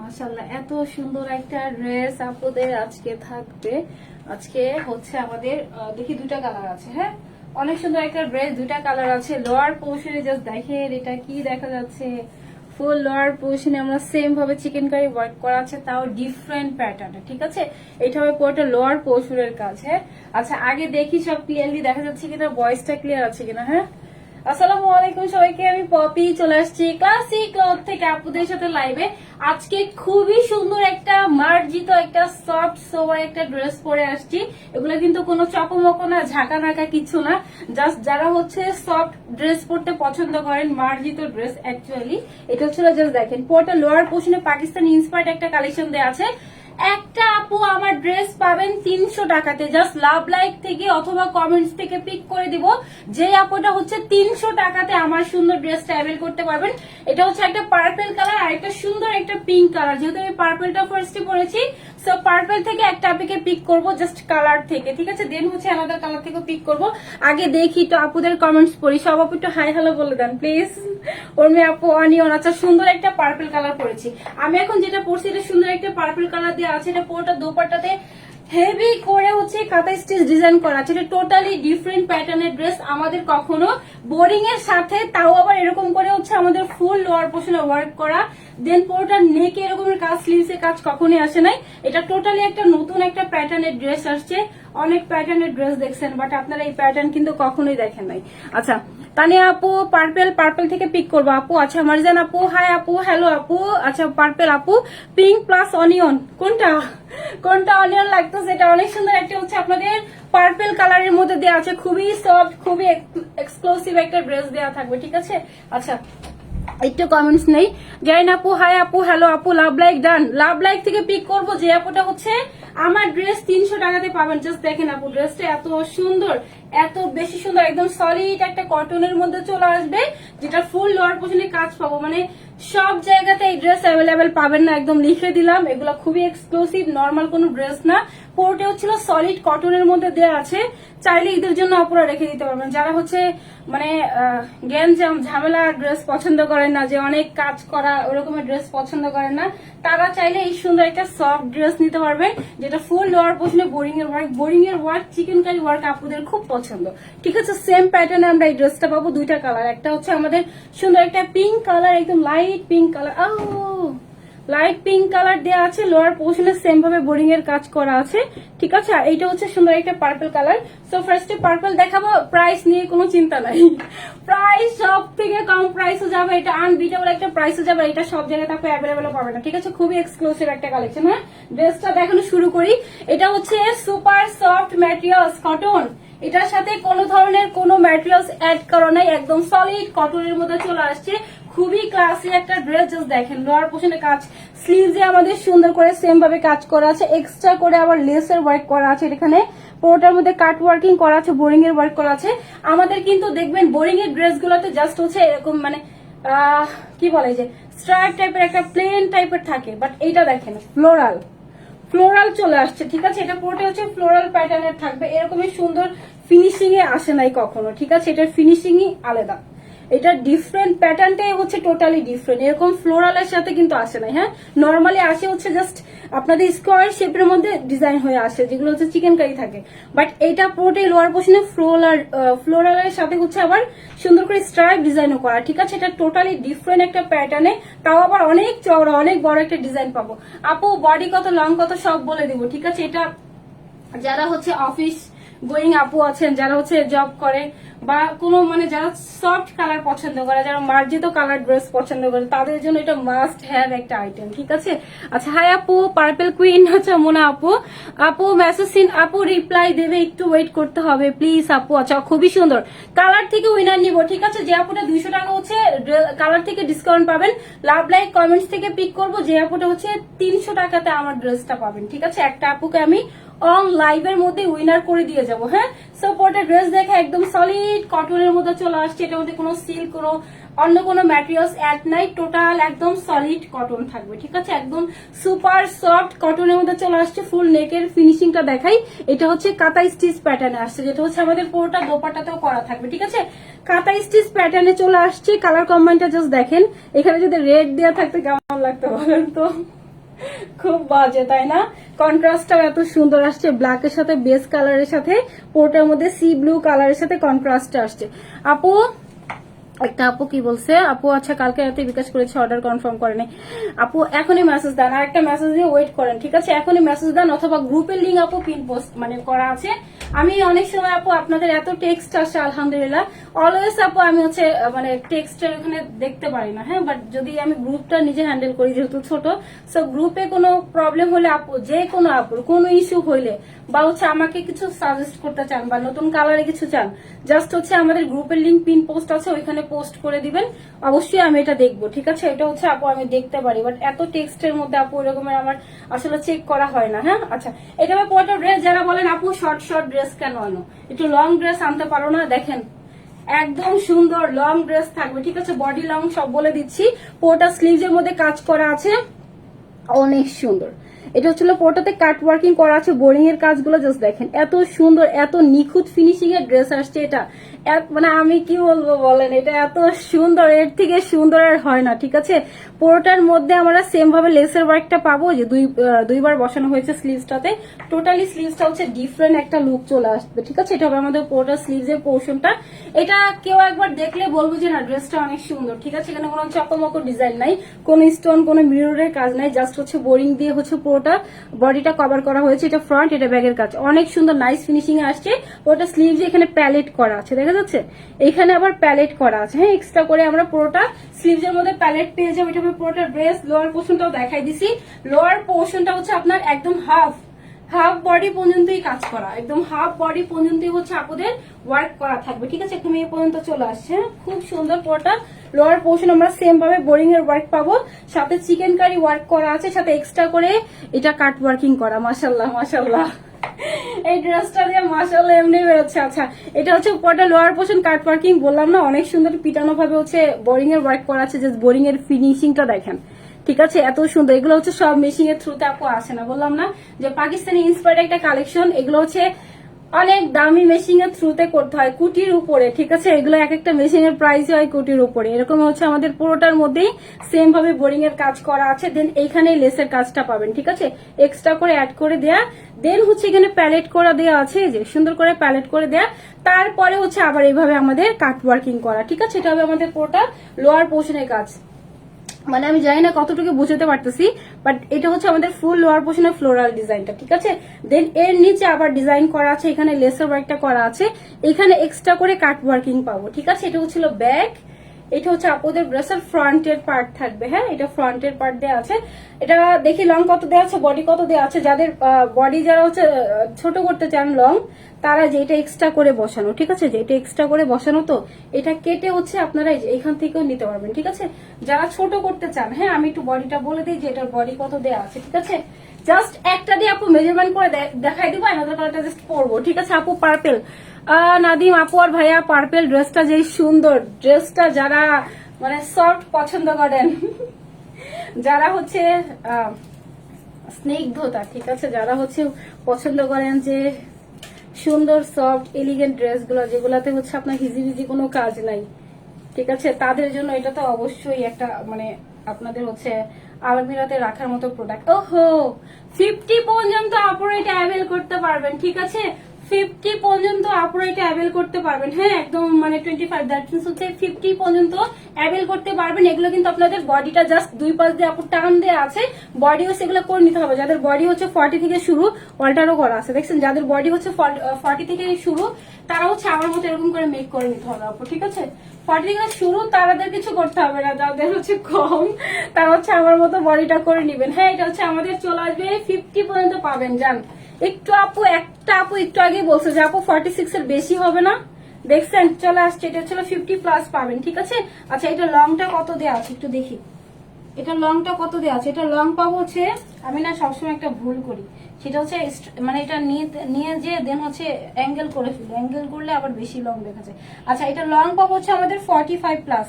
মাশাআল্লাহ, এত সুন্দর একটা ড্রেস আপনাদের আজকে থাকবে। আজকে হচ্ছে আমাদের দেখি দুটা কালার আছে। হ্যাঁ, অনেক সুন্দর একটা ড্রেস, দুটা কালার আছে। লোয়ার পোর্শনে জাস্ট দেখেন এটা কি দেখা যাচ্ছে। ফুল লোয়ার পোর্শনে আমরা সেম ভাবে চিকেন কারি ওয়ার্ক করা আছে, তাও ডিফারেন্ট প্যাটার্নে। ঠিক আছে, এটা হবে পুরোটা লোয়ার পোর্শনের কাজ। হ্যাঁ, আচ্ছা আগে দেখি সব ক্লিয়ারলি দেখা যাচ্ছে কিনা, ভয়েসটা ক্লিয়ার আছে কিনা। হ্যাঁ, আসসালামু আলাইকুম সবাইকে, আমি পপি চলে আসছি ক্লাসিক ক্লথ থেকে আপুদের সাথে লাইভে। আজকে খুবই সুন্দর একটা মার্জিত একটা সফট সোবার একটা ড্রেস পরে আসছি। এগুলো কিন্তু কোনো চকমকো না, ঝাঁকা নাকা কিছু না, জাস্ট যারা হচ্ছে সফট ড্রেস পরতে পছন্দ করেন, মার্জিত ড্রেস অ্যাকচুয়ালি এটা হচ্ছে। জাস্ট দেখেন পুরোটা লোয়ার পোর্শনে পাকিস্তানি ইন্সপায়ার্ড একটা কালেকশন দেওয়া আছে। একটা আপু আমার ড্রেস পাবেন 300 টাকাতে, জাস্ট লাভ লাইক থেকে অথবা কমেন্টস থেকে পিক করে দিব। যে আপুটা হচ্ছে 300 টাকাতে আমার সুন্দর ড্রেসটা অ্যাভেল করতে পারবেন। এটা হচ্ছে একটা পার্পল কালার আর একটা সুন্দর একটা পিঙ্ক কালার। যেহেতু আমি পার্পলটা ফার্স্টে পরেছি, সো পার্পল থেকে একটা আপুকে পিক করব জাস্ট কালার থেকে। ঠিক আছে, দেন হচ্ছে আলাদা কালার থেকে পিক করব। আগে দেখি তো আপুদের কমেন্টস পড়ি। সব আপু একটু হাই হ্যালো বলে দেন প্লিজ। উর্মি আপু অনিয়ন, আচ্ছা সুন্দর একটা পার্পল কালার পরেছি। আমি এখন যেটা পরছি এটা সুন্দর একটা পার্পল কালার দিয়ে আছে। এটা পুরোটা দোপাট্টাতে হেভি করে হচ্ছে কাঁথা স্টিচ ডিজাইন করা আছে। এটা টোটালি ডিফারেন্ট প্যাটার্নের ড্রেস। আমাদের কখনো বোরিং এর সাথে, তাও আবার এরকম করে হচ্ছে আমাদের ফুল লোয়ার পোর্শনে ওয়ার্ক করা, দেন পুরোটা নেকে এরকমের কাজ, স্লিভসে কাজ কখনোই আসে নাই। এটা টোটালি একটা নতুন একটা প্যাটার্নের ড্রেস আসছে। অনেক প্যাটার্নের ড্রেস দেখছেন, বাট আপনারা এই প্যাটার্ন কিন্তু কখনোই দেখেন নাই। আচ্ছা তানিয়া আপু পার্পল থেকে পিক করবো আপু। আচ্ছা মারজান আপু হাই আপু, হ্যালো আপু। আচ্ছা পার্পল আপু, পিঙ্ক প্লাস অনিয়ন, কোনটা কোনটা অনিয়ন লাগতেছে? এটা অনেক সুন্দর একটা হচ্ছে আপনাদের পার্পল কালারের মধ্যে দেওয়া আছে। খুবই সফট, খুবই এক্সক্লুসিভ একটা ড্রেস দেওয়া থাকবে। ঠিক আছে, আচ্ছা একটু কমেন্টস নেই। জাইন আপু হাই আপু, হ্যালো আপু, love like done. Love like থেকে পিক করবো যে আপুটা হচ্ছে আমার ড্রেস 300 টাকাতে পাবেন। জাস্ট দেখেন আপু ড্রেসটা এত সুন্দর, এত বেশি সুন্দর, একদম সলিড একটা কটনের মধ্যে চলে আসবে, যেটা ফুল লোয়ার পোর্শনে কাজ পাবো। মানে সব জায়গাতে এই ড্রেস অ্যাভেলেবেল পাবেন না, একদম লিখে দিলাম। এগুলো খুবই এক্সক্লুসিভ, নর্মাল কোনো ড্রেস না। পোর্টে হচ্ছিল সলিড কটনের মধ্যে দেওয়া আছে। চাইলে ঈদের জন্য আপনারা রেখে দিতে পারবেন। যারা হচ্ছে মানে গ্যাঞ্জাম ঝামেলা ড্রেস পছন্দ করেন না, যে অনেক কাজ করা ওরকমের ড্রেস পছন্দ করেন না, তারা চাইলে এই সুন্দর একটা সফট ড্রেস নিতে পারবেন, যেটা ফুল লোয়ার পোর্শনে বোরিং এর ওয়ার্ক চিকেন কারি ওয়ার্ক আপুদের খুব পছন্দ। ঠিক আছে, সেম প্যাটার্নে আমরা এই ড্রেসটা পাবো। দুইটা কালার, একটা হচ্ছে আমাদের সুন্দর একটা পিঙ্ক কালার, একদম light pink colour, light pink colour দেওয়া আছে। লোয়ার পোর্শনে সেম ভাবে বোরিং এর কাজ করা আছে। ঠিক আছে, আর এইটা হচ্ছে সুন্দর একটা পার্পল কালার। সো ফার্স্টে পার্পল দেখাবো, প্রাইস নিয়ে কোনো চিন্তা নাই, প্রাইস সব থেকে কম প্রাইসও যাবে, এটা আনবিটেবল একটা প্রাইসও যাবে। এটা সব জায়গায় তাকে অ্যাভেলেবেল পাবে না। ঠিক আছে, খুবই এক্সক্লুসিভ একটা কালেকশন। হ্যাঁ, ড্রেসটা দেখানো শুরু করি। এটা হচ্ছে সুপার সফট ম্যাটেরিয়ালস কটন, এটার সাথে কোনো ধরনের কোনো ম্যাটেরিয়ালস অ্যাড করা নাই, একদম সলিড কটনের মধ্যে চলে আসছে। খুবই ক্লাসি একটা ড্রেস। জাস্ট দেখেন লোয়ার পোর্শনে কাজ, স্লিভসে আমাদের সুন্দর করে সেম ভাবে কাজ করা আছে, এক্সট্রা করে আবার লেসের ওয়ার্ক করা আছে। এখানে পুরোটার মধ্যে কাট ওয়ার্কিং করা আছে, বোরিং এর ওয়ার্ক করা আছে। আমাদের কিন্তু দেখবেন বোরিং এর ড্রেস গুলোতে জাস্ট হচ্ছে এরকম মানে কি বলে যে স্ট্রাইপ টাইপের একটা প্লেন টাইপের থাকে, বাট এইটা দেখেন ফ্লোরাল ফ্লোরাল চলে আসছে। ঠিক আছে, এটা পুরোটা হচ্ছে ফ্লোরাল প্যাটার্নের থাকবে। এরকমই সুন্দর ফিনিশিং এ আসে নাই কখনো। ঠিক আছে, এটার ফিনিশিংই আলাদা, এটা ডিফারেন্ট প্যাটার্নটাই হচ্ছে টোটালি ডিফারেন্ট। এরকম ফ্লোরালের সাথে কিন্তু আসে নাই। হ্যাঁ, নর্মালি আসে হচ্ছে জাস্ট আপনাদের স্কোয়ার শেপের মধ্যে ডিজাইন হয়ে আসে, যেগুলো হচ্ছে চিকেন কারি থাকে। বাট এটা পুরোটাই লোয়ার পোর্শনে ফ্লোরালের সাথে হচ্ছে আবার সুন্দর করে স্ট্রাইপ ডিজাইনও করা। ঠিক আছে, এটা টোটালি ডিফারেন্ট একটা প্যাটার্নে, তাও আবার অনেক চওড়া, অনেক বড় একটা ডিজাইন পাবো। আপু বডি কত, লং কত সব বলে দিব। ঠিক আছে, এটা যারা হচ্ছে অফিস গোয়িং আপু আছেন, যারা হচ্ছে জব করে, বা কোনো মানে যারা সফট কালার পছন্দ করে, যারা মার্জিত কালার ড্রেস পছন্দ করে, তাদের জন্য এটা মাস্ট হ্যাভ একটা আইটেম। ঠিক আছে, আচ্ছা হাই আপু পার্পল কুইন হচ্ছে মোনা আপু। আপু মেসেজ সিন, আপু রিপ্লাই দেবে, একটু ওয়েট করতে হবে প্লিজ আপু। আচ্ছা খুবই সুন্দর কালার থেকে উইনার নিব। ঠিক আছে, যে আপুটা 200 টাকা হচ্ছে কালার থেকে ডিসকাউন্ট পাবেন, লাভ লাইক কমেন্টস থেকে পিক করবো। যে আপুটা হচ্ছে 300 টাকাতে আমার ড্রেসটা পাবেন। ঠিক আছে, একটা আপুকে আমি অন লাইভের মধ্যে উইনার করে দিয়ে যাবো। হ্যাঁ, সো পরে ড্রেস দেখে একদম সলিড কটনের মধ্যে চলে আসছে। এটার মধ্যে কোনো সিল্ক, কোনো অন্য কোনো ম্যাটেরিয়ালস অ্যাড নাই, টোটাল একদম সলিড কটন থাকবে। ঠিক আছে, একদম সুপার সফট কটনের মধ্যে চলে আসছে। ফুল নেকের ফিনিশিংটা দেখাই, এটা হচ্ছে কাঁথা স্টিচ প্যাটার্নে আসছে, যেটা হচ্ছে আমাদের পুরোটা দোপাট্টাতেও করা থাকবে। ঠিক আছে, কাঁথা স্টিচ প্যাটার্নে চলে আসছে। কালার কম্বাইনটা জাস্ট দেখেন, এখানে যদি রেড দেওয়া থাকতো কেমন লাগতো বলেন তো। খুব বাজে তাই না? কন্ট্রাস্টটাও এত সুন্দর আসছে, ব্ল্যাকের সাথে বেস কালারের সাথে, পোর্টার মধ্যে সি ব্লু কালারের সাথে কন্ট্রাস্ট আসছে। আপু একটা আপু কি বলছে, আপু আচ্ছা কালকে রাতে বিকাশ করেছে, অর্ডার কনফার্ম করে নাই। আপু এখনই মেসেজ দেন, আর একটা মেসেজ দিয়ে ওয়েট করেন, ঠিক আছে? এখনই মেসেজ দেন, অথবা গ্রুপের লিঙ্ক আপু পিন পোস্ট মানে করা আছে। আমি অনেক সময় আপু আপনাদের এত টেক্সট আসে, আলহামদুলিল্লাহ অলওয়েজ আপু আমি হচ্ছে মানে টেক্সটের ওখানে দেখতে পারি না, হ্যাঁ, বাট যদি আমি গ্রুপটা নিজে হ্যান্ডেল করি যেহেতু ছোট, সো গ্রুপে কোনো প্রবলেম হলে আপু, যে কোনো আপুর কোনো ইস্যু হইলে বা হচ্ছে আমাকে কিছু সাজেস্ট করতে চান বা নতুন কালারে কিছু চান, জাস্ট হচ্ছে আমাদের গ্রুপের লিঙ্ক পিন পোস্ট আছে, ওইখানে পোস্ট করে দিবেন, অবশ্যই আমি এটা দেখবো, ঠিক আছে? এটা হচ্ছে আপু আমি দেখতে পারি, বাট এত টেক্সটের মধ্যে আপু এরকমের আমার আসলে চেক করা হয় না, হ্যাঁ। আচ্ছা, এটা পরটা ড্রেস যারা বলেন আপু শর্ট শর্ট ড্রেস কেন আনো, একটু লং ড্রেস আনতে পারো না? দেখেন একদম সুন্দর লং ড্রেস থাকবে, ঠিক আছে? বডি লং সব বলে দিচ্ছি, পোটা স্লিভস এর মধ্যে কাজ করা আছে, অনেক সুন্দর। এটা হচ্ছিল পোটাতে কাট ওয়ার্কিং করা আছে, বোরিং এর কাজগুলো জাস্ট দেখেন, এত সুন্দর, এত নিখুঁত ফিনিশিং এর ড্রেস আসছে এটা। মানে আমি কি বলবো বলেন, এটা এত সুন্দর, এর থেকে সুন্দর আর হয় না, ঠিক আছে? পুরোটার মধ্যে আমরা সেম ভাবে লেসের ওয়ার্কটা পাবো, যে দুইবার বসানো হয়েছে স্লিভসটাতে, টোটালি স্লিভসটা হচ্ছে ডিফারেন্ট একটা লুক চলে আসবে, ঠিক আছে? এটা হবে আমাদের পুরোটা স্লিভস এর পোর্শনটা। এটা কেউ একবার দেখলে বলবো যে না ড্রেসটা অনেক সুন্দর, ঠিক আছে? এখানে কোনো চকমকো ডিজাইন নাই, কোনো স্টোন, কোনো মিররের কাজ নাই, জাস্ট হচ্ছে বোরিং দিয়ে হচ্ছে পুরোটা বডিটা কভার করা হয়েছে। এটা ফ্রন্ট, এটা ব্যাগের কাজ, অনেক সুন্দর নাইস ফিনিশিং এ আসছে। ওটা স্লিভস এখানে প্যালেট করা আছে, দেখা যাচ্ছে? এখানে আবার প্যালেট করা আছে, হ্যাঁ, এক্সট্রা করে আমরা পুরোটা স্লিভস এর মধ্যে প্যালেট পেয়ে যাবো। এটা পুরোটা ড্রেস, লোয়ার পোর্শনটাও দেখাই দিছি। লোয়ার পোর্শনটা হচ্ছে আপনার একদম হাফ বডি পর্যন্তই কাজ করা, একদম হাফ বডি পর্যন্তই হচ্ছে আপনাদের ওয়ার্ক করা থাকবে, ঠিক আছে? একদম এই পর্যন্ত চলে আসছে, খুব সুন্দর। পুরোটা লোয়ার পোর্শন আমরা সেম ভাবে বোরিং এর ওয়ার্ক পাবো, সাথে চিকেন কারি ওয়ার্ক করা আছে, সাথে এক্সট্রা করে এটা কাট ওয়ার্কিং করা। মাশাল্লাহ মাশাল্লাহ, এই ড্রেসটা দিয়ে মাশাআল্লাহ এমনি বেরোচ্ছে। আচ্ছা, এটা হচ্ছে উপরটা লোয়ার পোর্শন কাট ওয়ার্কিং, বললাম না অনেক সুন্দর পিটানো ভাবে হচ্ছে বোরিং এর ওয়ার্ক করা আছে, জাস্ট বোরিং এর ফিনিশিংটা দেখেন, ঠিক আছে? এত সুন্দর। এগুলো হচ্ছে সব মেশিং এর থ্রুতে আপু আসে না, বললাম না যে পাকিস্তানি ইন্সপায়ার্ড একটা কালেকশন, এগুলো হচ্ছে অনেক দামি মেশিং এর থ্রুতে করতে হয়, কোটির উপরে, ঠিক আছে? এগুলো এক একটা মেশিং এর প্রাইস হয় কোটির উপরে। এরকম হচ্ছে আমাদের পুরোটার মধ্যেই সেম ভাবে বোরিং এর কাজ করা আছে, দেন এইখানে লেসের কাজটা পাবেন, ঠিক আছে? এক্সট্রা করে অ্যাড করে দেয়া, দেন হচ্ছে এখানে প্যালেট করা দেওয়া আছে, যে সুন্দর করে প্যালেট করে দেয়া, তারপরে হচ্ছে আবার এইভাবে আমাদের কাট ওয়ার্কিং করা, ঠিক আছে? এটা হবে আমাদের পুরোটা লোয়ার পোর্শনের কাজ। মানে আমি জানি না কতটুকু বুঝতে পারতেছি, বাট এটা হচ্ছে আমাদের ফুল লোয়ার পোর্শনের ফ্লোরাল ডিজাইনটা, ঠিক আছে? দেন এর নিচে আবার ডিজাইন করা আছে, এখানে লেসার ওয়ার্কটা করা আছে, এখানে এক্সট্রা করে কাট ওয়ার্কিং পাবো, ঠিক আছে? এটা হচ্ছিল ব্যাক, এটা হচ্ছে আপনাদের ড্রেসের ফ্রন্টের পার্ট থাকবে, হ্যাঁ, এটা ফ্রন্টের পার্ট দেওয়া আছে। এটা দেখি লং কত দেওয়া আছে, বডি কত দেওয়া আছে, যাদের বডি যারা হচ্ছে ছোট করতে চান লং, তারা যে এটা এক্সট্রা করে বসানো, ঠিক আছে? যে এটা এক্সট্রা করে বসানো, তো এটা কেটে হচ্ছে আপনারা এখান থেকেও নিতে পারবেন, ঠিক আছে? যারা ছোট করতে চান, হ্যাঁ, আমি একটু বডিটা বলে দিই যে এটার বডি কত দেওয়া আছে, ঠিক আছে? জাস্ট একটা দিয়ে আপু মেজারমেন্ট করে দেখাই দিব, আমাদের কালারটা জাস্ট পরবো, ঠিক আছে? আপু পার্পেল, নাদিম আপু আর ভাইয়া, পার্পেল ড্রেসটা যে সুন্দর, ড্রেসটা যারা মানে সফট পছন্দ করেন, যারা হচ্ছে স্নিগ্ধতা, ঠিক আছে, যারা হচ্ছে পছন্দ করেন যে সুন্দর সফট এলিগেন্ট ড্রেসগুলো, যেগুলাতে হচ্ছে আপনার হিজিবিজি কোনো কাজ নাই, ঠিক আছে, তাদের জন্য এটা তো অবশ্যই একটা মানে আপনাদের হচ্ছে আলমিরাতে রাখার মতো প্রোডাক্ট। ওহো, 50 পর্যন্ত আপনারা এটা অ্যাভেল করতে পারবেন, ঠিক আছে? 50 পর্যন্ত আপনারা এটা অ্যাভেল করতে পারবেন, হ্যাঁ, একদম মানে 25 দ্যাট মিন্স হচ্ছে 50 পর্যন্ত অ্যাভেল করতে পারবেন। এগুলো কিন্তু আপনাদের বডিটা জাস্ট দুই পাশ দিয়ে আপু টান দেওয়া আছে, বডিও সেগুলো করে নিতে হবে। যাদের বডি হচ্ছে 40 থেকে শুরু, অল্টারও করা আছে, দেখছেন? যাদের বডি হচ্ছে 40 থেকে শুরু, তারা হচ্ছে আমার মতো এরকম করে মেক করে নিতে হবে আপু, ঠিক আছে? 40 থেকে শুরু, তাদের কিছু করতে হবে না, যাদের হচ্ছে কম তারা হচ্ছে আমার মতো বডিটা করে নিবেন, হ্যাঁ। এটা হচ্ছে আমাদের চলে আসবে 50 পর্যন্ত পাবেন, জান। একটু আপু, একটা আপু একটু আগে বলছে যে আপু 46 এর বেশি হবে না, দেখছেন? চলে আসছে, এটা হচ্ছে 50 প্লাস পাবেন, ঠিক আছে? আচ্ছা, এটা লংটা কত দেওয়া আছে একটু দেখি, এটা লংটা কত দেওয়া আছে? এটা লং পাবো হচ্ছে আমি না সবসময় একটা ভুল করি, সেটা হচ্ছে মানে এটা নিয়ে যে দেন হচ্ছে অ্যাঙ্গেল করে ফেলি, অ্যাঙ্গেল করলে আবার বেশি লং দেখা যায়। আচ্ছা এটা লং পাবো হচ্ছে আমাদের 45+,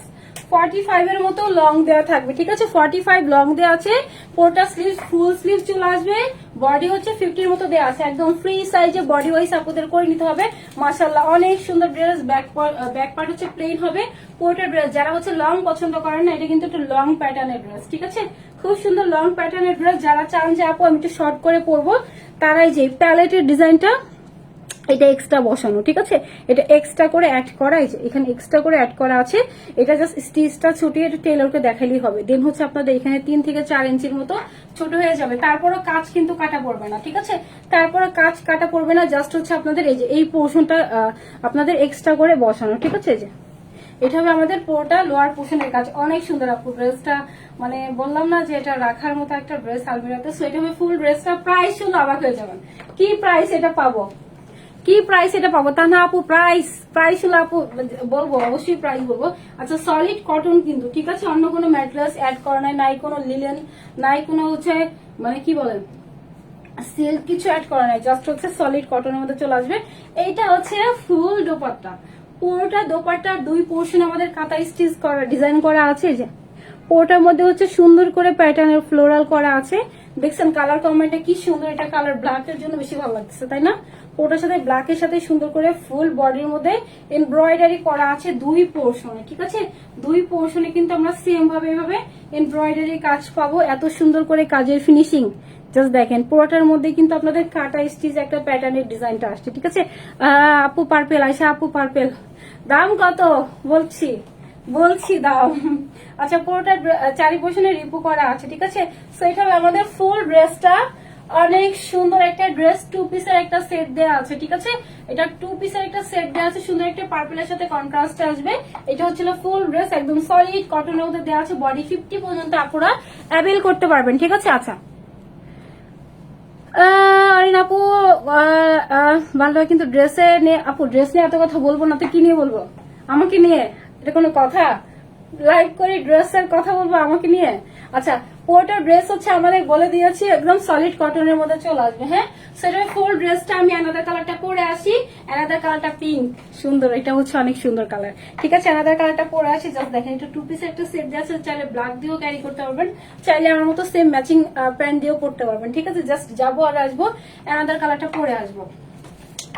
45 এর মতো লং দেওয়া থাকবে, ঠিক আছে? 45 লং দেওয়া আছে, পুরোটা স্লিভ ফুল স্লিভ চলে আসবে, বডি হচ্ছে 50 মতো দেওয়া আছে, একদম ফ্রি সাইজে বডি ওয়াইজ আপনাদের করে নিতে হবে। মাশাআল্লাহ অনেক সুন্দর ড্রেস, ব্যাক পার্ট হচ্ছে প্লেন হবে পুরোটা ড্রেস। যারা হচ্ছে লং পছন্দ করেন না, এটা কিন্তু একটু লং প্যাটার্নের ড্রেস, ঠিক আছে? খুব সুন্দর লং প্যাটার্নের ড্রেস। যারা চান যে আপু আমি একটু শর্ট করে পরবো, তারাই যে প্যালেটের ডিজাইনটা এটা এক্সট্রা বসানো, ঠিক আছে? এটা এক্সট্রা করে অ্যাড করা, এই যে এখানে এক্সট্রা করে অ্যাড করা আছে, এটা জাস্ট স্টিচটা ছুটিয়ে এটা টেলরকে দেখালেই হবে। দেন হচ্ছে আপনাদের এখানে 3 থেকে 4 ইঞ্চির মতো ছোট হয়ে যাবে, তারপরও কাজ কিন্তু কাটা পড়বে না, ঠিক আছে? তারপরে কাজ কাটা পড়বে না, জাস্ট হচ্ছে আপনাদের এই যে এই পোর্শনটা আপনাদের এক্সট্রা করে বসানো, ঠিক আছে? এই যে এটা হবে আমাদের পুরোটা লোয়ার পোর্শনের কাজ। অনেক সুন্দর আপু ড্রেসটা, মানে বললাম না যে এটা রাখার মতো একটা ড্রেস আলমিরাতে। সো এটা হবে ফুল ড্রেসটা, প্রাইস শুনে অবাক হয়ে যাবেন। কি প্রাইস এটা পাবো, কি প্রাইস এটা পাবো তা না আপু? প্রাইস হলো আপু বলবো, অবশ্যই প্রাইস বলবো। আচ্ছা সলিড কটন কিন্তু, ঠিক আছে? অন্য কোনো ম্যাটেরিয়ালস অ্যাড করা নাই, নাই কোনো লিলেন, নাই কোনো হচ্ছে মানে কি বলেন সিল্ক কিছু অ্যাড করা নাই, জাস্ট হচ্ছে সলিড কটনের মধ্যে চলে আসবে। এইটা হচ্ছে ফুল দোপাট্টা, পুরোটা দোপাট্টার 2 পোর্শন আমাদের কাঁথা স্টিচ করা ডিজাইন করা আছে। যে পুরোটার মধ্যে হচ্ছে সুন্দর করে প্যাটার্নের ফ্লোরাল করা আছে, দেখছেন? কালার কম্বিনেশনটা কি সুন্দর, এটা কালার ব্ল্যাকের জন্য বেশি ভালো লাগতেছে, তাই না? পুরোটার সাথে ব্ল্যাকের সাথে সুন্দর করে ফুল বডির মধ্যে এমব্রয়ডারি করা আছে 2 পোর্শনে, ঠিক আছে? 2 পোর্শনে কিন্তু আমরা সেম ভাবে এভাবে এমব্রয়ডারি কাজ পাবো, এত সুন্দর করে কাজের ফিনিশিং। জাস্ট দেখেন পুরোটার মধ্যে কিন্তু আপনাদের কাটা স্টিচ একটা প্যাটার্নের ডিজাইনটা আসছে, ঠিক আছে? আপু পার্পেল, আয়শা আপু পার্পেল, দাম কত বলছি দাম। আচ্ছা পুরোটা 4 পোর্শনে রিপু করা আছে, ঠিক আছে? সো এটা আমাদের ফুল ড্রেসটা অনেক সুন্দর একটা ড্রেস, 2 পিসের একটা সেট দেওয়া আছে, ঠিক আছে? এটা 2 পিসের একটা সেট দেওয়া আছে, সুন্দর একটা পার্পলের সাথে কন্ট্রাস্ট আসবে। এটা হচ্ছিল ফুল ড্রেস, একদম সলিড কটনের মধ্যে দেওয়া আছে, বডি 50 পর্যন্ত আপুরা অ্যাভেল করতে পারবেন, ঠিক আছে? আচ্ছা আরে আপু ভালো, কিন্তু ড্রেসে নিয়ে আপু, ড্রেস নিয়ে এত কথা বলবো না তো কি নিয়ে বলবো? আমাকে নিয়ে এটা কোনো কথা? লাইভ করে ড্রেসের কথা বলবো আমাকে নিয়ে? আচ্ছা পুরোটা ড্রেস হচ্ছে আমাদের বলে দিয়েছি একদম সলিড কটনের মধ্যে চলে আসবে। হ্যাঁ সেটা ফুল ড্রেসটা আমি অ্যানাদার কালারটা পরে আসি, অ্যানাদার কালারটা পিঙ্ক, সুন্দর, এটা হচ্ছে অনেক সুন্দর কালার, ঠিক আছে? অ্যানাদার কালারটা পরে আসি, জাস্ট দেখেন এটা 2 পিসের একটা সেট দিয়ে আছে, চাইলে ব্ল্যাক দিয়েও ক্যারি করতে পারবেন, চাইলে আমার মতো সেম ম্যাচিং প্যান্ট দিয়েও পরতে পারবেন, ঠিক আছে? জাস্ট যাবো আর আসবো, অ্যানাদার কালারটা পরে আসবো।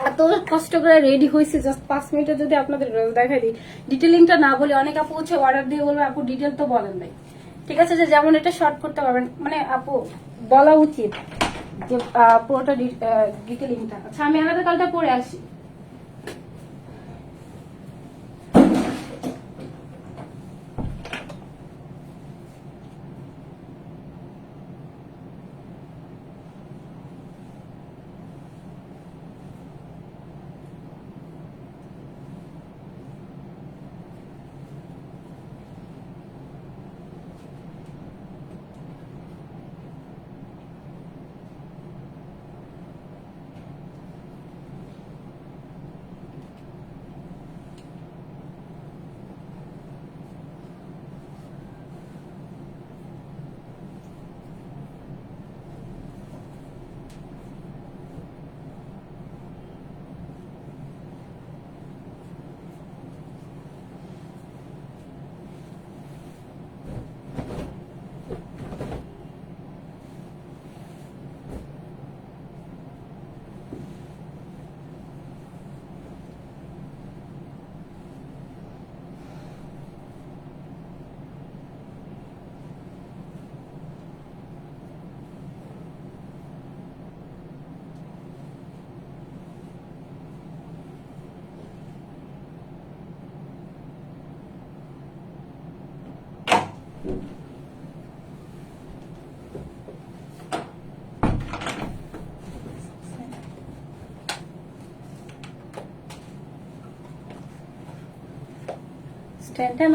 এত কষ্ট করে রেডি হয়েছে, জাস্ট 5 মিনিটে যদি আপনাদের দেখাই দিই, ডিটেলিংটা না বলে অনেক আপু হচ্ছে অর্ডার দিয়ে বলবে আপু ডিটেল তো বলেন নাই, ঠিক আছে? যে যেমন এটা শর্ট করতে পারবেন, মানে আপু বলা উচিত যে পুরোটা ডিটেলিংটা। আচ্ছা আমি আলাদা কালটা পরে আসি।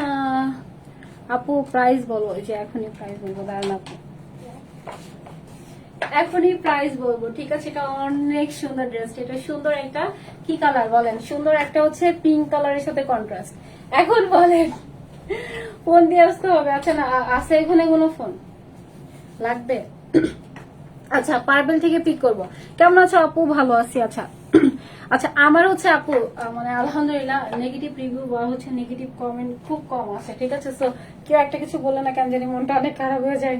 না আপু প্রাইস বলো, যে এখনই প্রাইস বলবো, দাঁড়ান আপু এখনই প্রাইস বলবো, ঠিক আছে? এটা অনেক সুন্দর ড্রেস, এটা সুন্দর একটা কি কালার বলেন? সুন্দর একটা হচ্ছে পিঙ্ক কালারের সাথে কন্ট্রাস্ট। এখন বলেন ফোন দিয়ে আসতে হবে? আচ্ছা না আছে এখানে কোনো ফোন লাগবে? আচ্ছা পার্পল থেকে পিক করব। কেমন আছো আপু? ভালো আছি। আচ্ছা আচ্ছা আমার হচ্ছে আপু মানে আলহামদুলিল্লাহ নেগেটিভ রিভিউ বা হচ্ছে নেগেটিভ কমেন্ট খুব কম আছে, ঠিক আছে। সো কেউ একটা কিছু বললে না কেন জানি মনটা অনেক খারাপ হয়ে যায়।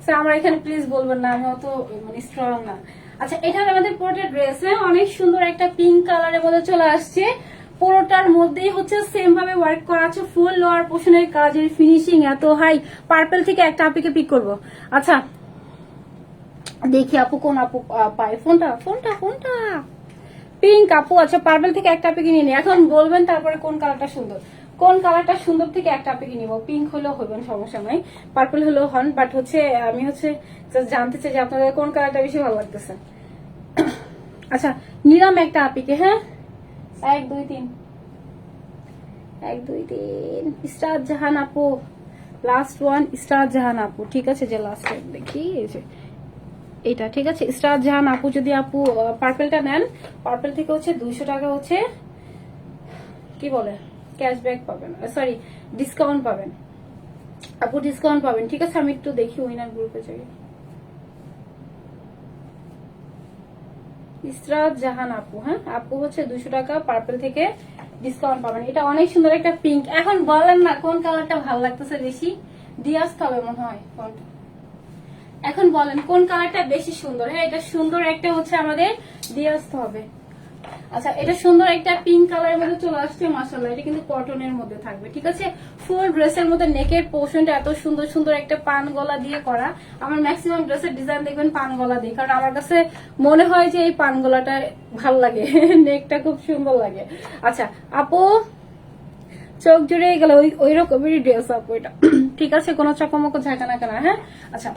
সো আমার এখানে প্লিজ বলবেন না, আমি অত মানে স্ট্রং না। আচ্ছা এটা আমাদের পুরোটা ড্রেস অনেক সুন্দর একটা পিঙ্ক কালারের মধ্যে চলে আসছে। পুরোটার মধ্যেই হচ্ছে সেম ভাবে ওয়ার্ক করা আছে, ফুল লোয়ার পোর্শনের কাজের ফিনিশিং এত হাই। পার্পল থেকে একটা আপিকে পিক করব। আচ্ছা দেখি আপু কোন আপু পায়। ফোনটা ফোনটা ফোনটা পিঙ্ক আপু। আচ্ছা পার্পল থেকে একটা আপি কিনে নি। এখন বলবেন তারপরে কোন কালারটা সুন্দর, কোন কালারটা সুন্দর থেকে একটা আপি কিনে নিবো। পিঙ্ক হলেও হইবেন, সমস্যা নাই, পার্পল হলেও হন, বাট হচ্ছে আমি হচ্ছে just জানতে চাই যে আপনাদের কোন কালারটা বেশি ভালো লাগতেছে। আচ্ছা নিলাম একটা আপিকে। হ্যাঁ 1 2 3 1 2 3 স্টার জাহান আপু, লাস্ট ওয়ান স্টার জাহান আপু, ঠিক আছে। যে লাস্ট দেখি এই যে এটা, ঠিক আছে। স্টার জাহান আপু যদি আপু পার্পলটা নেন, পার্পল থেকে হচ্ছে 200 টাকা হচ্ছে কি বলে ক্যাশব্যাক পাবেন, সরি ডিসকাউন্ট পাবেন আপু, ডিসকাউন্ট পাবেন, ঠিক আছে। আমি একটু দেখি উইনার গ্রুপে যাই। ইসরাত জাহান আপু, হ্যাঁ আপু হচ্ছে 200 টাকা পার্পল থেকে ডিসকাউন্ট পাবেন। এটা অনেক সুন্দর একটা পিঙ্ক। এখন বলেন না কোন কালারটা ভালো লাগতেছে বেশি, দিয়ে আসতে হবে মনে হয় কোনটা। এখন বলেন কোন কালারটা বেশি সুন্দর। হ্যাঁ এটা সুন্দর একটা হচ্ছে আমাদের দিয়ে আসতে হবে। আচ্ছা এটা সুন্দর একটা পিঙ্ক কালারের মধ্যে চলে আসছে, মাশাআল্লাহ। এটা কিন্তু কটনের মধ্যে থাকবে, ঠিক আছে। ফুল ড্রেসের মধ্যে নেকের পোর্শনটা এত সুন্দর সুন্দর একটা পান গলা দিয়ে করা। আমার ম্যাক্সিমাম ড্রেসের ডিজাইন দেখবেন পান গলা দিয়ে, কারণ আমার কাছে মনে হয় যে এই পান গলাটা ভাল লাগে, নেকটা খুব সুন্দর লাগে। আচ্ছা আপু চোখ জুড়ে গেল ওই রকমেরই ড্রেস আপু এটা, ঠিক আছে। কোনো চকমক ঝাঁকা না কেনা। হ্যাঁ আচ্ছা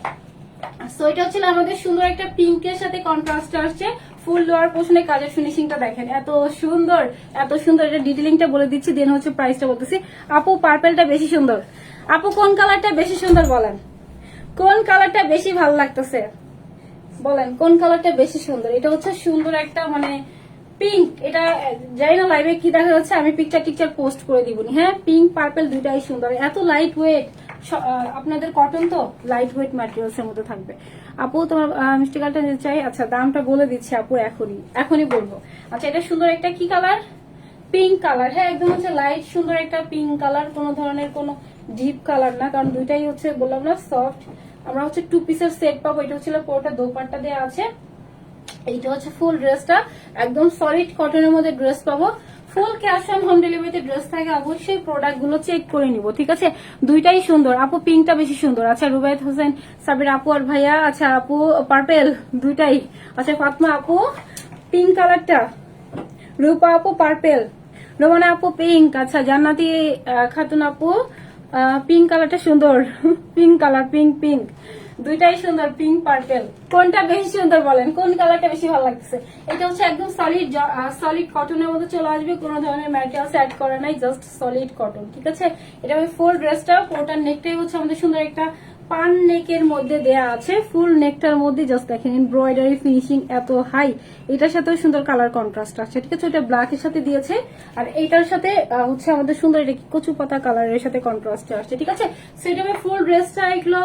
সো এটা হচ্ছে আমাদের সুন্দর একটা পিঙ্কের সাথে কন্ট্রাস্ট আসছে। ফুল লোয়ার পোর্শনে কাজের ফিনিশিংটা দেখেন এত সুন্দর, এত সুন্দর। এটা ডিটেইলিংটা বলে দিচ্ছি, দেন হচ্ছে প্রাইসটা বলতেছি। আপু পার্পলটা বেশি সুন্দর। আপু কোন কালারটা বেশি সুন্দর বলেন, কোন কালারটা বেশি ভালো লাগতেছে বলেন, কোন কালারটা বেশি সুন্দর। এটা হচ্ছে সুন্দর একটা মানে পিঙ্ক। এটা জানি না লাইভে কি দেখা যাচ্ছে, আমি পিকচার পোস্ট করে দিব। হ্যাঁ পিঙ্ক পার্পল দুইটাই সুন্দর, এত লাইট ওয়েট। আপনাদের কটন তো লাইট ওয়েট ম্যাটেরিয়ালস এর মধ্যে থাকবে। আপু তোমার মিষ্টি কালারটা নিতে চাই। আচ্ছা দামটা বলে দিচ্ছি আপু, এখনই বলবো। আচ্ছা এটা সুন্দর একটা কি কালার, পিঙ্ক কালার। হ্যাঁ একদম হচ্ছে লাইট সুন্দর একটা পিঙ্ক কালার, কোন ধরনের কোনো ডিপ কালার না, কারণ দুইটাই হচ্ছে বললাম না সফট। আমরা হচ্ছে 2 পিসের সেট পাবো। এটা হচ্ছে পুরোটা দোপাট্টা দেওয়া আছে। এইটা হচ্ছে ফুল ড্রেসটা একদম সলিড কটনের মধ্যে ড্রেস পাবো। ফুল ক্যাশ অন হোম ডেলিভারিতে ড্রেস থাকে, অবশ্যই প্রোডাক্ট গুলো চেক করে নিব, ঠিক আছে। দুইটাই সুন্দর আপু, পিঙ্কটা বেশি সুন্দর। আচ্ছা রুবায়েত হোসেন সাবির আপু আর ভাইয়া, আচ্ছা আপু পার্পেল দুইটাই। আচ্ছা ফাতমা আপু পিঙ্ক কালারটা, রূপা আপু পার্পেল, রোমানা আপু পিঙ্ক। আচ্ছা জান্নাতি খাতুন আপু পিঙ্ক কালারটা সুন্দর, পিঙ্ক কালার পিঙ্ক পিঙ্ক দুইটাই সুন্দর, পিঙ্ক পার্পেল। কোনটা বেশি সুন্দর বলেন, কোন কালারটা বেশি ভালো লাগছে। এটা হচ্ছে একদম সলিড কটনের মধ্যে চলে আসবে, কোনো ধরনের ম্যাটেরিয়ালস অ্যাড করা নাই, জাস্ট সলিড কটন, ঠিক আছে। এটা ফুল ড্রেসটা পুরোটার নেকটাই হচ্ছে আমাদের সুন্দর একটা পান নেকের মধ্যে দেয়া আছে। ফুল নেকটার মধ্যে জাস্ট দেখেন এমব্রয়ডারি ফিনিশিং এত হাই। এটার সাথেও সুন্দর কালার কন্ট্রাস্ট আছে, ঠিক আছে। এটা ব্ল্যাকের সাথে দিয়েছে, আর এইটার সাথে হচ্ছে আমাদের সুন্দর এটা কচু পাতা কালারের সাথে কন্ট্রাস্ট আসছে, ঠিক আছে। সেটা ফুল ড্রেসটা এগুলো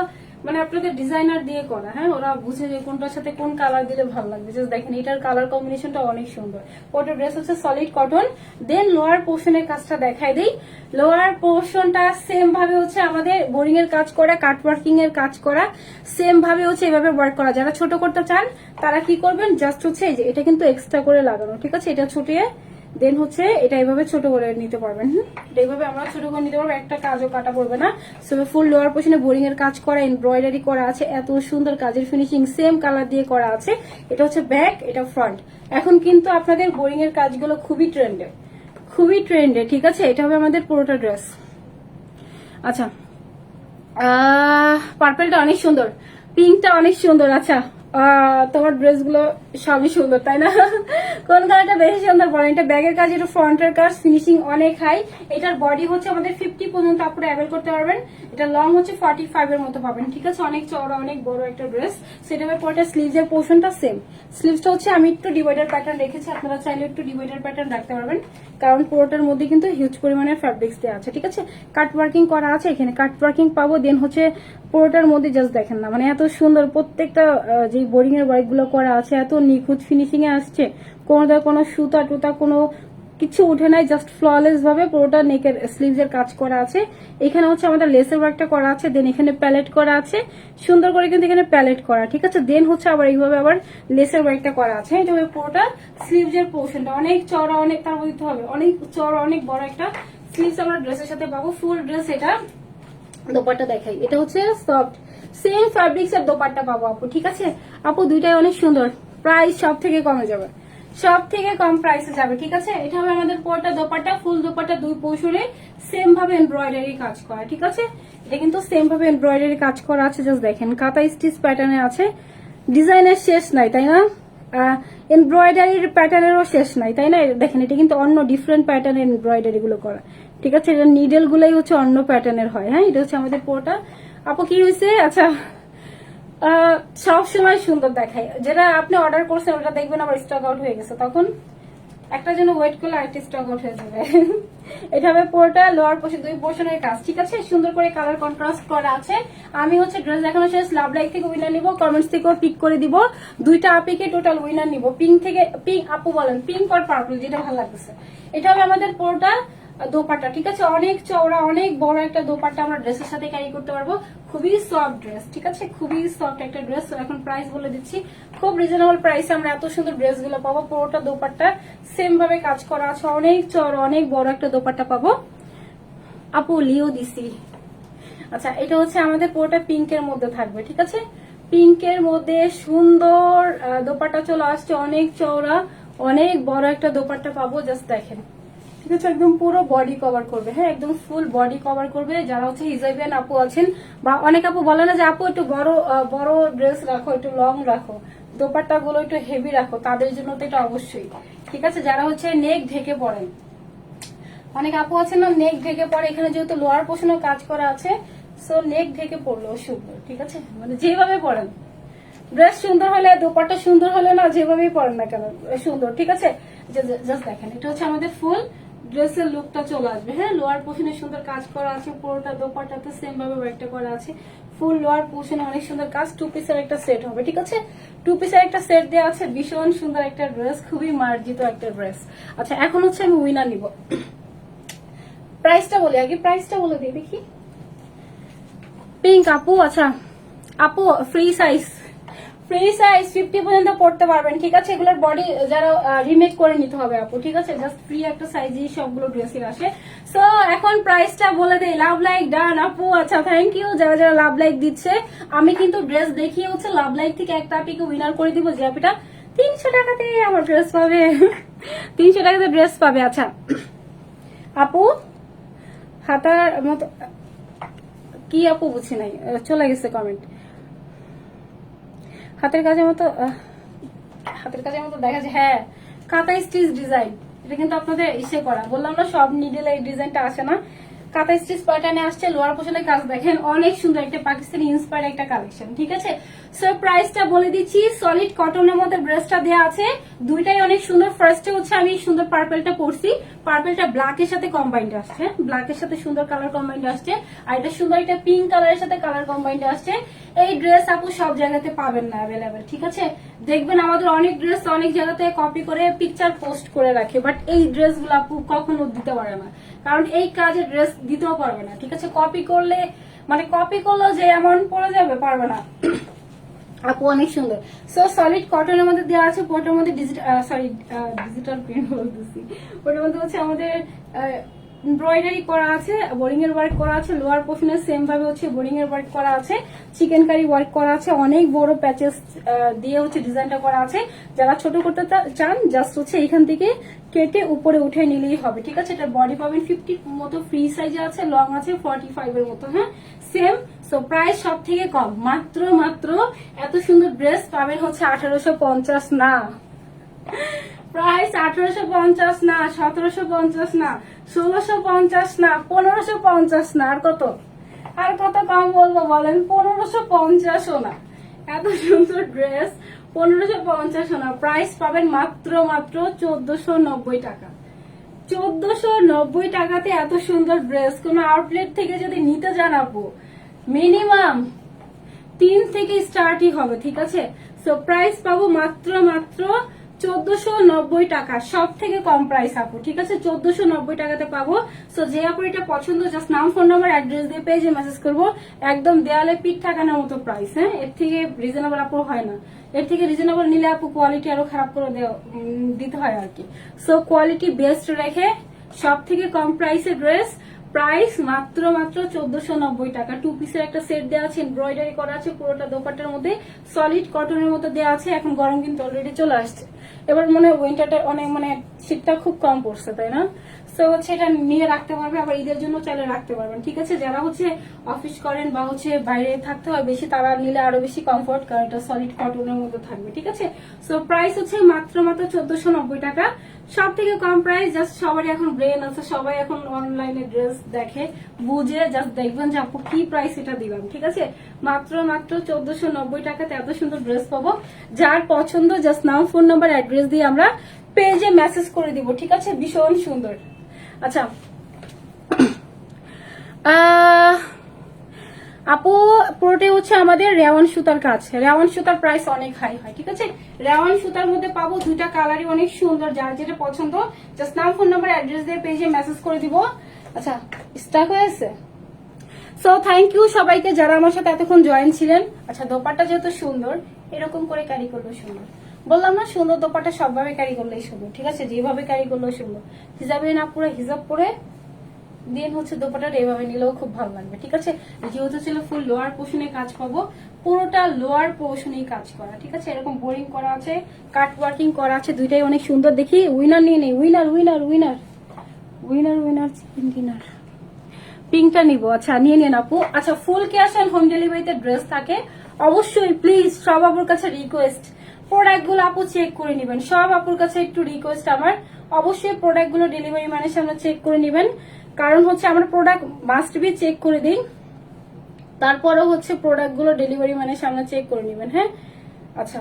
মানে আপনাদের ডিজাইনার দিয়ে করা। হ্যাঁ ওরা বুঝে যে কোনটার সাথে কোন কালার দিলে ভালো লাগবে। জাস্ট দেখেন এটার কালার কম্বিনেশনটা অনেক সুন্দর। ওটার ড্রেস হচ্ছে সলিড কটন। দেন লোয়ার পোর্শনের কাজটা দেখাই দিই। লোয়ার পোর্শনটা সেম ভাবে হচ্ছে আমাদের বোরিং এর কাজ করা, কাট ওয়ার্কিং এর কাজ করা, সেম ভাবে হচ্ছে এভাবে ওয়ার্ক করা। যারা ছোট করতে চান তারা কি করবেন, জাস্ট হচ্ছে এই যে এটা কিন্তু এক্সট্রা করে লাগানো, ঠিক আছে। এটা ছুটিয়ে দেন হচ্ছে এটা এইভাবে ছোট করে নিতে পারবেন। এটা এইভাবে আমরা ছোট করে নিতে পারবো, একটা কাজও কাটা পড়বে না। ফুল লোয়ার পোর্শনে বোরিং এর কাজ করা, এমব্রয়ডারি করা আছে, এত সুন্দর কাজের ফিনিশিং সেম কালার দিয়ে করা আছে। এটা হচ্ছে ব্যাক, এটা ফ্রন্ট। এখন কিন্তু আপনাদের বোরিং এর কাজগুলো খুবই ট্রেন্ডে, ঠিক আছে। এটা হবে আমাদের পুরোটা ড্রেস। আচ্ছা পার্পলটা অনেক সুন্দর, পিঙ্কটা অনেক সুন্দর। আচ্ছা তোমার ড্রেস গুলো সবই সুন্দর, তাই না? কোন কালারটা বেশি সুন্দর বলেন। এটা ব্যাগের কাজ, এটা ফ্রন্টের কাজ, ফিনিশিং অনেক হাই। এটার বডি হচ্ছে আমাদের 50 পর্যন্ত আপনারা অ্যাভেল করতে পারবেন। এটা লং হচ্ছে 45 এর মতো পাবেন, ঠিক আছে। অনেক চওড়া, অনেক বড় একটা ড্রেস। সেটা পরে স্লিভস এর পোর্শনটা সেম। স্লিভসটা হচ্ছে আমি একটু ডিভাইডার প্যাটার্ন রেখেছি, আপনারা চাইলে একটু ডিভাইডার প্যাটার্ন রাখতে পারবেন, কারণ পুরোটার মধ্যে কিন্তু হিউজ পরিমাণে ফ্যাব্রিক্স দেওয়া আছে, ঠিক আছে। কাট ওয়ার্কিং করা আছে, এখানে কাট ওয়ার্কিং পাবো। দেন হচ্ছে পুরোটার মধ্যে জাস্ট দেখেন না, মানে এত সুন্দর প্রত্যেকটা যে বোরিং এর ওয়ার্ক গুলো করা আছে, এত নিখুঁত ফিনিশিং এ আসছে, কোনো সুতা টুতা কোনো কিছু উঠে নাই, জাস্ট ফ্ললেস ভাবে পুরোটা নেকের স্লিভস এর কাজ করা আছে। এখানে হচ্ছে আমাদের লেসের ওয়ার্কটা করা আছে, দেন এখানে প্যালেট করা আছে, সুন্দর করে কিন্তু এখানে প্যালেট করা, ঠিক আছে। দেন হচ্ছে আবার এইভাবে আবার লেসের ওয়ার্কটা করা আছে। এটা পুরোটা স্লিভস এর পোর্শনটা অনেক চওড়া, অনেক তার দিতে হবে অনেক চওড়া, অনেক বড় একটা স্লিভস আমরা ড্রেসের সাথে পাবো। ফুল ড্রেস এটা দোপাট্টা দেখাই, এটা হচ্ছে সফট সেম ফ্যাব্রিক্স এর দোপাট্টা পাবো আপু, ঠিক আছে আপু। দুইটাই অনেক সুন্দর, প্রাইস সব থেকে কমে যাবে, সব থেকে কম প্রাইসে যাবে, ঠিক আছে। এটা হবে আমাদের পুরোটা দোপাট্টা, ফুল দোপাট্টা দুই পৌঁছরে সেম ভাবে এমব্রয়ডারি কাজ করা, ঠিক আছে। এটা কিন্তু সেম ভাবে এমব্রয়ডারি কাজ করা আছে, জাস্ট দেখেন কাঁথা স্টিচ প্যাটার্নে আছে, ডিজাইনের শেষ নাই তাই না, এমব্রয়ডারির প্যাটার্নেরও শেষ নাই তাই না। দেখেন এটা কিন্তু অন্য ডিফারেন্ট প্যাটার্নের এমব্রয়ডারি গুলো করা, ঠিক আছে। এটা নিডেল গুলাই হচ্ছে অন্য প্যাটার্নের হয়। হ্যাঁ, এটা হচ্ছে আমাদের পুরোটা। আপু কি হয়েছে? আচ্ছা, সব সময় সুন্দর দেখায়, যেটা আপনি অর্ডার করছেন ওটা দেখবেন আবার স্টক আউট হয়ে গেছে, তখন একটা জন্য ওয়েট করলে আরেকটা স্টক আউট হয়ে যাবে। এটা হবে পুরোটা লোয়ার পোর্শন, দুই পোর্শনের কাজ, ঠিক আছে। সুন্দর করে কালার কন্ট্রাস্ট করা আছে। আমি হচ্ছে ড্রেস দেখানো শেষ, লাভ লাইক থেকে উইনার নিব, কমেন্টস থেকেও পিক করে দিব, দুইটা আপিকে টোটাল উইনার নিব। পিঙ্ক থেকে, পিঙ্ক আপু বলেন, পিঙ্ক আর পার্পল যেটা ভালো লাগতেছে। এটা হবে আমাদের পুরোটা দোপাট্টা, ঠিক আছে। অনেক চওড়া, অনেক বড় একটা দোপাট্টা আমরা ড্রেসের সাথে ক্যারি করতে পারবো। খুবই সফট ড্রেস, ঠিক আছে, খুবই সফট একটা ড্রেস। এখন প্রাইস বলে দিচ্ছি, খুব রিজনেবল প্রাইসে আমরা এত সুন্দর ড্রেস গুলো পাবো। পুরোটা দোপাট্টা সেম ভাবে কাজ করা আছে, অনেক চওড়া, অনেক বড় একটা দোপাট্টা পাবো আপু। লিও দিছি। আচ্ছা, এটা হচ্ছে আমাদের পুরোটা পিঙ্কের মধ্যে থাকবে, ঠিক আছে। পিঙ্কের মধ্যে সুন্দর দোপাট্টা চলে আসছে, অনেক চওড়া, অনেক বড় একটা দোপাট্টা পাবো, জাস্ট দেখেন, ঠিক আছে। একদম পুরো বডি কভার করবে, হ্যাঁ, একদম ফুল বডি কভার করবে। যারা হচ্ছে হিজাবিয়ান আপু আছেন, বা অনেক আপু বলে না যে আপু একটু বড় বড় ড্রেস রাখো, একটু লং রাখো, দোপাট্টা গুলো একটু হেভি রাখো, তাদের জন্য তো এটা অবশ্যই, ঠিক আছে। যারা হচ্ছে নেক ঢেকে পড়েন, অনেক আপু আছেন না নেক ঢেকে পড়ে, এখানে যেহেতু লোয়ার পোর্শনে কাজ করা আছে, সো নেক ঢেকে পড়লো সুন্দর, ঠিক আছে। মানে যেভাবে পড়েন, ড্রেস সুন্দর হলে, দোপাট্টা সুন্দর হলে না যেভাবেই পড়েন না কেন সুন্দর, ঠিক আছে। জাস্ট দেখেন, এটা হচ্ছে আমাদের ফুল ড্রেসের লুকটা চলে আসবে। হ্যাঁ, লোয়ার পোর্শনে সুন্দর কাজ করা আছে, পুরোটা দোপাট্টাতে সেম ভাবে ওয়ার্কটা করা আছে। ফুল লোয়ার পোর্শনে অনেক সুন্দর কাজ, টু পিসের একটা সেট হবে, ঠিক আছে। টু পিসের একটা সেট দেওয়া আছে, ভীষণ সুন্দর একটা ড্রেস, খুবই মার্জিত একটা ড্রেস। আচ্ছা, এখন হচ্ছে আমি উইনার নিব। প্রাইসটা বলি আগে, প্রাইসটা বলে দিই দেখি। পিঙ্ক আপু, আচ্ছা আপু ফ্রি সাইজ, ফ্রি সাইজ 50 পর্যন্ত পড়তে পারবেন, ঠিক আছে। এগুলোর বডি যারা রিমেক করে নিতে হবে আপু, ঠিক আছে। জাস্ট ফ্রি একটা সাইজই সবগুলো ড্রেসের আসে। সো এখন প্রাইসটা বলে দেই। লাভ লাইক ডান আপু, আচ্ছা থ্যাংক ইউ যারা যারা লাভ লাইক দিচ্ছে। আমি কিন্তু ড্রেস দেখিয়ে হচ্ছে লাভ লাইক থেকে একটা আপিকে উইনার করে দিব, যে আপিটা 300 টাকাতে আমার ড্রেস পাবে। 300 টাকাতে ড্রেস পাবে। আচ্ছা আপু, হাতার মতো কি আপু বুঝি নাই, চলে গেছে কমেন্ট। হাতের কাজের মতো, হাতের কাজের মতো দেখা যায়, হ্যাঁ, কাঁথা স্টিচ ডিজাইন। এটা কিন্তু আপনাদের ইসে করা, বললাম না সব নিডেলে এই ডিজাইনটা আসে না। কাঁথা স্টিচ প্যাটার্নে আসছে, লোয়ার পোর্শনের কাজ দেখেন, অনেক সুন্দর একটা পাকিস্তানি ইন্সপায়ার্ড একটা কালেকশন, ঠিক আছে। সো প্রাইসটা বলে দিচ্ছি, সলিড কটনের মধ্যে ড্রেসটা দেওয়া আছে, দুইটাই অনেক সুন্দর। ফার্স্টে হচ্ছে আমি সুন্দর পার্পলটা পরছি, পার্পলটা ব্ল্যাকের সাথে কম্বাইন্ড আসছে, ব্ল্যাকের সাথে সুন্দর কালার কম্বাইন্ড আসছে, আর এটা সুন্দর একটা পিঙ্ক কালারের সাথে কালার কম্বাইন্ড আসছে। এই ড্রেস আপু সব জায়গাতে পাবেন না অ্যাভেলেবেল, ঠিক আছে। দেখবেন আমাদের অনেক ড্রেস অনেক জায়গাতে কপি করে পিকচার পোস্ট করে রাখে, বাট এই ড্রেসগুলো আপু কখনো দিতে পারে না, কারণ এই কাজে ড্রেস দিতেও পারবে না, ঠিক আছে। কপি করলে, মানে কপি করলেও যে অ্যামাউন্ট পড়ে যাবে, পারবে না আপু, অনেক সুন্দর। সো সলিড কটনের মধ্যে দেওয়া আছে, ওটার মধ্যে ডিজিটাল প্রিন্ট বলতেছি, ওটার মধ্যে হচ্ছে আমাদের এমব্রয়ডারি করা আছে, বোরিং এর ওয়ার্ক করা আছে, লোয়ার পোর্শনে সেম ভাবে হচ্ছে বোরিং এর ওয়ার্ক করা আছে, চিকেন কারি ওয়ার্ক করা আছে, অনেক বড় প্যাচেস দিয়ে হচ্ছে ডিজাইনটা করা আছে। যারা ছোট করতে চান, জাস্ট হচ্ছে এখান থেকে কেটে উপরে উঠে নিলেই হবে, ঠিক আছে। এটা বডি পাবেন 50 মতো, ফ্রি সাইজে আছে, লং আছে 45 এর মতো, হ্যাঁ সেম। সো প্রাইস সব থেকে কম, মাত্র মাত্র এত সুন্দর ড্রেস পাবেন হচ্ছে 1850 না, প্রাইস 1850 না, 1750 না, 1650 না, 1550 না, আর কত, আর কত কম বলবো বলেন? 1550ও না। এত সুন্দর ড্রেস 1550ও না, প্রাইস পাবেন মাত্র মাত্র 1490 টাকা। 1490 টাকাতে এত সুন্দর ড্রেস কোন আউটলেট থেকে যদি নিতে যান আপু, মিনিমাম 3 থেকে স্টার্টই হবে, ঠিক আছে। সো প্রাইস পাবো মাত্র 1490 টাকা, সব থেকে কম প্রাইস আপু, ঠিক আছে। 1490 টাকাতে পাবো। সো যে আপু এটা পছন্দ, জাস্ট নাম, ফোন নাম্বার, অ্যাড্রেস দিয়ে পেজে মেসেজ করবো। একদম দেয়ালে পিঠ ঠাকানোর মতো প্রাইস, হ্যাঁ। এর থেকে রিজনেবল আপু হয় না। এর থেকে রিজনেবল নিলে আপু কোয়ালিটি আরো খারাপ করে দিতে হয় আর কি। সো কোয়ালিটি বেস্ট রেখে সব থেকে কম প্রাইসের ড্রেস, প্রাইস মাত্র 1490 টাকা। 2 পিসের একটা সেট দেওয়া আছে, এমব্রয়ডারি করা আছে, পুরোটা দোপাট্টার মধ্যে সলিড কটনের মতো দেওয়া আছে। এখন গরম কিন্তু অলরেডি চলে আসছে, এবার মনে হয় উইন্টারটা অনেক মানে শীতটা খুব কম পড়ছে, তাই না। সো হচ্ছে এটা নিয়ে রাখতে পারবে, আবার ঈদের জন্য চাইলে রাখতে পারবেন, ঠিক আছে। যারা হচ্ছে অফিস করেন বা হচ্ছে বাইরে থাকতে হয় বেশি, তারা নিলে আরো বেশি কমফোর্ট, কারণ এটা সলিড কটনের মধ্যে থাকবে, ঠিক আছে। সো প্রাইস হচ্ছে মাত্র 1490 টাকা, সব থেকে কম প্রাইস। জাস্ট সবারই এখন ব্রেন আছে, সবাই এখন অনলাইনে ড্রেস দেখে বুঝে, জাস্ট দেখবেন যে আপু কি প্রাইস এটা দিলাম, ঠিক আছে। মাত্র 1490 টাকাতে এত সুন্দর ড্রেস পাবো। যার পছন্দ জাস্ট নাম, ফোন নাম্বার, অ্যাড্রেস দিয়ে আমরা পেজে মেসেজ করে দিব, ঠিক আছে। ভীষণ সুন্দর। আচ্ছা আপু পুরোটাই হচ্ছে আমাদের রেওয়ান সুতার কাজ। রেওয়ান সুতার প্রাইস অনেক হাই হয়, ঠিক আছে। রেওয়ান সুতার মধ্যে পাবো, দুইটা কালারই অনেক সুন্দর। যার যেটা পছন্দ জাস্ট নাম, ফোন নাম্বার, অ্যাড্রেস দিয়ে পেজে মেসেজ করে দিব। আচ্ছা স্টার্ট হয়েছে। সো থ্যাংক ইউ সবাইকে যারা আমার সাথে এতক্ষণ জয়েন ছিলেন। আচ্ছা দোপাট্টা যেহেতু সুন্দর, এরকম করে ক্যারি করলেও সুন্দর। বললাম না, সুন্দর দোপাট্টা সবভাবে ক্যারি করলেই সুন্দর, ঠিক আছে। যেভাবে ক্যারি করলেও সুন্দর। হিজাবে না পুরো হিজাব পরে দেন হচ্ছে দোপাট্টাটা এভাবে নিলেও খুব ভালো লাগবে, ঠিক আছে। যেহেতু ছিল ফুল লোয়ার পোর্শনে কাজ পাবো, পুরোটা লোয়ার পোর্শনেই কাজ করা, ঠিক আছে। এরকম বোরিং করা আছে, কাট ওয়ার্কিং করা আছে, দুইটাই অনেক সুন্দর। দেখি উইনার নিয়ে নেই, winner winner winner winner winner chicken dinner পিঙ্কটা নিব। আচ্ছা নিয়ে নেন আপু। আচ্ছা ফুল ক্যাশ অন হোম ডেলিভারিতে ড্রেস থাকে অবশ্যই। প্লিজ সব আপুর কাছে রিকোয়েস্ট, প্রোডাক্ট গুলো আপু চেক করে নিবেন। সব আপুর কাছে একটু রিকোয়েস্ট আমার, অবশ্যই প্রোডাক্ট গুলো ডেলিভারি ম্যানের সামনে চেক করে নিবেন। কারণ হচ্ছে আমরা প্রোডাক্ট মাস্ট বি চেক করে দিই, তারপরে হচ্ছে প্রোডাক্ট গুলো ডেলিভারি ম্যানের সামনে চেক করে নিবেন, হ্যাঁ। আচ্ছা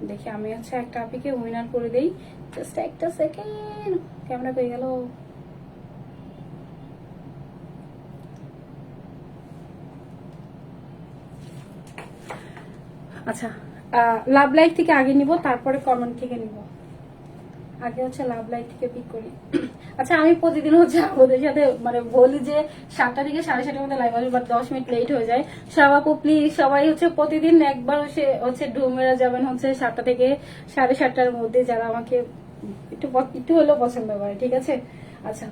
দেখি আমি হচ্ছে একটা আপিকে উইনার করে দেই, জাস্ট একটা সেকেন্ড। ক্যামেরা পেয়ে গেল। আচ্ছা লাভ লাইফ থেকে আগে নিব, তারপরে কমেন্ট থেকে নিব। আগে হচ্ছে লাভ লাইফ থেকে পিক করি। আচ্ছা আমি প্রতিদিন হচ্ছে ওদের সাথে মানে বলি যে 7টা থেকে 7:30টার মধ্যে লাইভ আসবে, বাট 10 মিনিট লেট হয়ে যায়। সবাই প্লিজ সবাই হচ্ছে প্রতিদিন একবার হচ্ছে ঢুমেরা যাবেন হচ্ছে 7টা থেকে 7:30টার মধ্যে, যারা আমাকে একটু হলেও পছন্দ করে, ঠিক আছে। আচ্ছা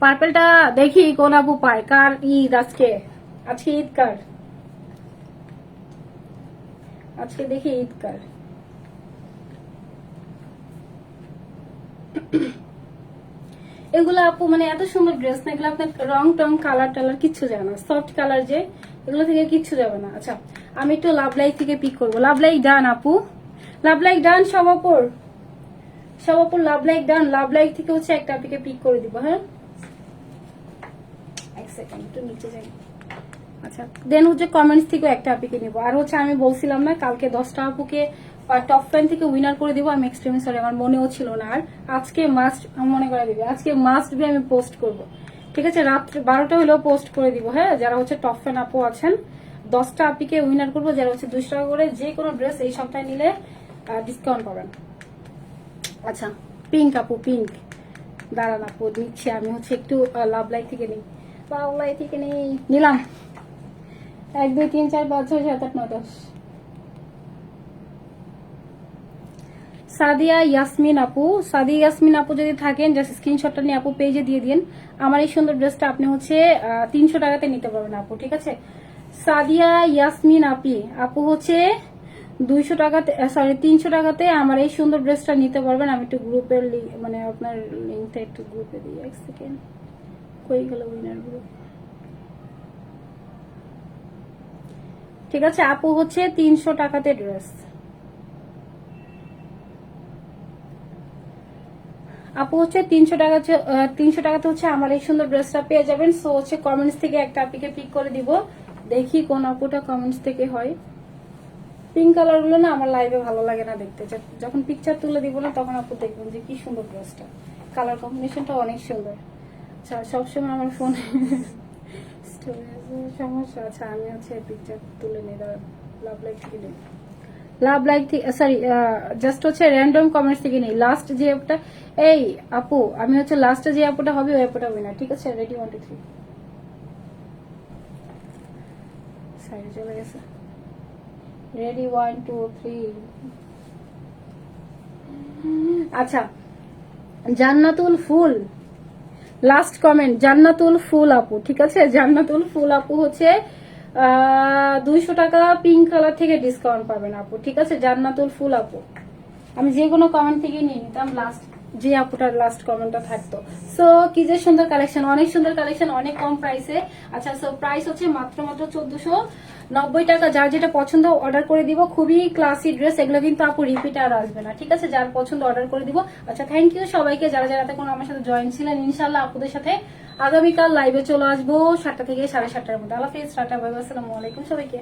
পার্পেলটা দেখি কোন আপু পায়। কার ঈদ আজকে? আজকে ঈদ কার? আজকে দেখি ঈদ কার। এগুলো আপু মানে এত সুন্দর ড্রেস না, এগুলো আপনার রং টং কালার টালার কিচ্ছু যাবে না, সফট কালার যে, এগুলো থেকে কিচ্ছু যাবে না। আচ্ছা আমি একটু লাভ লাইফ থেকে পিক করবো। লাভ লাইফ ডান আপু, লাভ লাইফ ডান। সব আপুর লাভ লাইফ ডান। লাভ লাইফ থেকে হচ্ছে একটা আপিকে পিক করে দিব, হ্যাঁ। এক সেকেন্ড একটু নিচে যাই। আচ্ছা দেন হচ্ছে কমেন্টস থেকে একটা আপিকে নিব। আর হচ্ছে আমি বলছিলাম না কালকে 10টা আপুকে টপ 10 থেকে উইনার করে দিব, আমি এক্সট্রিমলি সরি, আমার মনেও ছিল না। আর আজকে মাস্ট মনে করে দিবে, আজকে মাস্ট বি আমি পোস্ট করব, ঠিক আছে। রাত্রে 12টা হলেও পোস্ট করে দিব, হ্যাঁ। যারা হচ্ছে টপ 10 আপু আছেন 10টা আপিকে উইনার করবো, যারা হচ্ছে 200 টাকা করে যে কোনো ড্রেস এই সপ্তাহে নিলে ডিসকাউন্ট পাবেন। আচ্ছা পিঙ্ক আপু, পিঙ্ক দাঁড়ান আপু নিচ্ছি আমি হচ্ছে একটু লাভ লাইফ থেকে নিই, লাভ লাইফ থেকে নিলাম। 1 2 3 4 5 6 7 8 9 10। সাদিয়া ইয়াসমিন আপু, সাদিয়া ইয়াসমিন আপু যদি থাকেন জাস্ট স্ক্রিনশটটা নিয়ে আপু পেজে দিয়ে দিন। আমার এই সুন্দর ড্রেসটা আপনি হচ্ছে 300 টাকাতে নিতে পারবেন আপু, ঠিক আছে। সাদিয়া ইয়াসমিন আপু হচ্ছে 200 টাকাতে সরি 300 টাকাতে আমার এই সুন্দর ড্রেসটা নিতে পারবেন। আমি একটু গ্রুপের মানে আপনার লিঙ্কটা একটু গ্রুপে দিই, এক সেকেন্ড। কই গেল উইনার গ্রুপ? ঠিক আছে আপু হচ্ছে 300 টাকাতে ড্রেস। আপু হচ্ছে 300 টাকা, 300 টাকাতে হচ্ছে আমার এই সুন্দর ড্রেসটা পেয়ে যাবেন। সো হচ্ছে কমেন্টস থেকে একটা আপিকে পিক করে দিব, দেখি কোন আপুটা কমেন্টস থেকে হয়। পিঙ্ক কালার গুলো না আমার লাইভে ভালো লাগে না দেখতে, যখন পিকচার তুলে দিব না তখন আপু দেখবেন যে কি সুন্দর ড্রেসটা, কালার কম্বিনেশনটা অনেক সুন্দর। আচ্ছা সবসময় আমার ফোন সমস্যা আছে, আমি হচ্ছে পিকচার তুলে নিই, লাভ লাইক থেকে নিই, লাভ লাইক থেকে, সরি জাস্ট হচ্ছে র্যান্ডম কমেন্টস থেকে নেই। লাস্ট যে অ্যাপটা, এই আপু আমি হচ্ছে লাস্টে যে অ্যাপটা হবে ওই অ্যাপটা উইনার, ঠিক আছে? রেডি 1 2 3, সাইডে চলে গেছে। রেডি 1 2 3। আচ্ছা, জান্নাতুল ফুল, লাস্ট কমেন্ট জান্নাতুল ফুল আপু, ঠিক আছে? জান্নাতুল ফুল আপু হচ্ছে 200 টাকা পিঙ্ক কালার থেকে ডিসকাউন্ট পাবেন আপু, ঠিক আছে? জান্নাতুল ফুল আপু, আমি যে কোনো কমেন্ট থেকে নিয়ে নিতাম লাস্ট যে আপুটার লাস্ট কমেন্টটা থাকতো। সো কি যে সুন্দর কালেকশন, অনেক সুন্দর কালেকশন, অনেক কম প্রাইসে। আচ্ছা, সো প্রাইস হচ্ছে মাত্র 1490 টাকা। যার যেটা পছন্দ অর্ডার করে দিব, খুবই ক্লাসি ড্রেস এগুলো, কিন্তু আপু রিপিট আর আসবে না, ঠিক আছে? যার পছন্দ অর্ডার করে দিব। আচ্ছা, থ্যাংক ইউ সবাইকে যারা যারা এতক্ষণ আমার সাথে জয়েন ছিলেন। ইনশাল্লাহ আপুদের সাথে আগামীকাল লাইভে চলে আসবো 7টা থেকে 7:30টার মধ্যে। আল্লাহ হাফেজ, টাটা, বাই বাই, আসসালামু আলাইকুম সবাইকে।